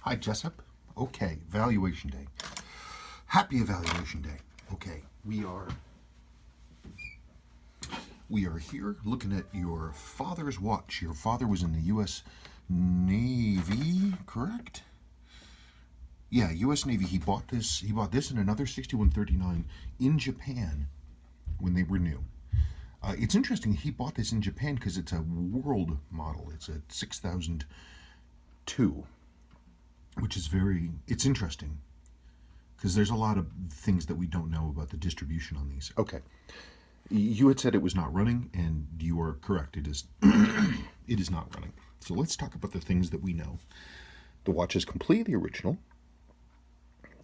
Hi, Jessup. Okay, valuation day. Happy evaluation day. Okay, we are here looking at your father's watch. Your father was in the U.S. Navy, correct? Yeah, U.S. Navy. He bought this and another 6139 in Japan when they were new. It's interesting. He bought this in Japan because it's a world model. It's a 6002, which is it's interesting because there's a lot of things that we don't know about the distribution on these. Okay. You had said it was not running, and you are correct. It is. It is not running. So let's talk about the things that we know. The watch is completely original.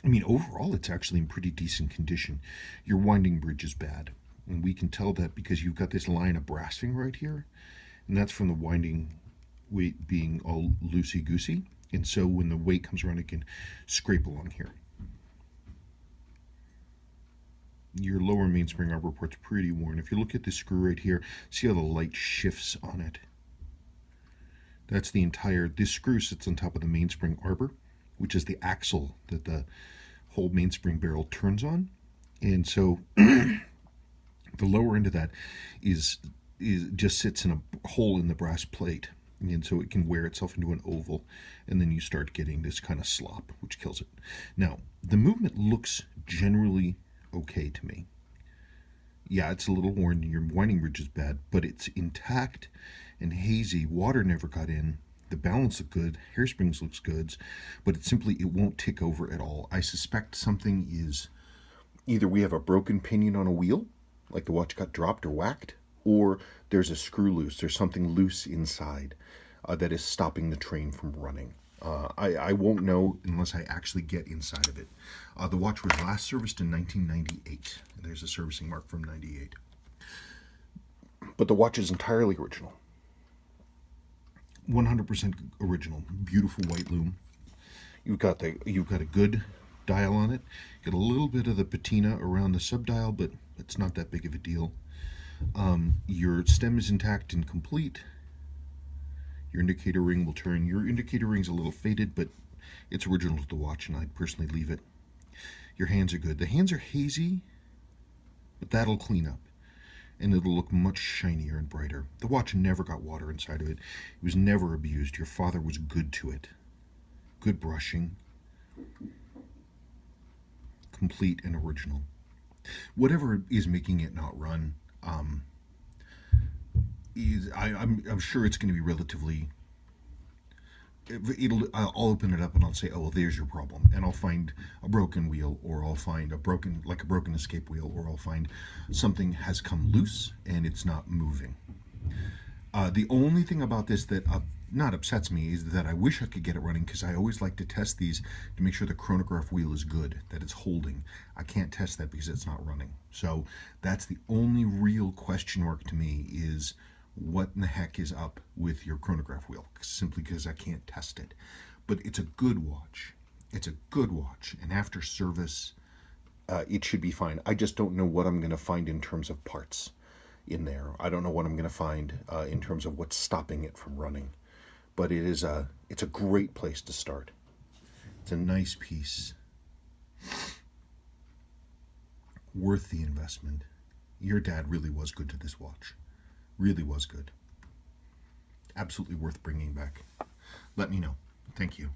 I mean, overall, it's actually in pretty decent condition. Your winding bridge is bad, and we can tell that because you've got this line of brassing right here, and that's from the winding weight being all loosey-goosey, and so when the weight comes around, it can scrape along here. Your lower mainspring arbor port's pretty worn. If you look at this screw right here, see how the light shifts on it? That's this screw sits on top of the mainspring arbor, which is the axle that the whole mainspring barrel turns on. And so the lower end of that is just sits in a hole in the brass plate. And so it can wear itself into an oval, and then you start getting this kind of slop, which kills it. Now, the movement looks generally okay to me. Yeah, it's a little worn. Your winding bridge is bad, but it's intact and hazy. Water never got in. The balance looked good. Hairsprings looks good, but it won't tick over at all. I suspect something is either we have a broken pinion on a wheel, like the watch got dropped or whacked, or there's a screw loose. There's something loose inside that is stopping the train from running. I won't know unless I actually get inside of it. The watch was last serviced in 1998. There's a servicing mark from 98. But the watch is entirely original. 100% original. Beautiful white loom. You've got a good dial on it. Got a little bit of the patina around the subdial, but it's not that big of a deal. Your stem is intact and complete. Your indicator ring will turn. Your indicator ring's a little faded, but it's original to the watch, and I'd personally leave it. Your hands are good. The hands are hazy, but that'll clean up, and it'll look much shinier and brighter. The watch never got water inside of it. It was never abused. Your father was good to it. Good brushing. Complete and original. Whatever is making it not run, I'm sure it's going to be relatively. I'll open it up and I'll say, oh, well, there's your problem, and I'll find a broken wheel, or I'll find a broken escape wheel, or I'll find something has come loose and it's not moving. The only thing about this that not upsets me is that I wish I could get it running, because I always like to test these to make sure the chronograph wheel is good, that it's holding. I can't test that because it's not running. So that's the only real question mark to me, is what in the heck is up with your chronograph wheel, simply because I can't test it. But it's a good watch. It's a good watch, and after service, it should be fine. I just don't know what I'm going to find in terms of parts in there. I don't know what I'm going to find in terms of what's stopping it from running. But it's a great place to start. It's a nice piece. Worth the investment. Your dad really was good to this watch. Really was good. Absolutely worth bringing back. Let me know. Thank you.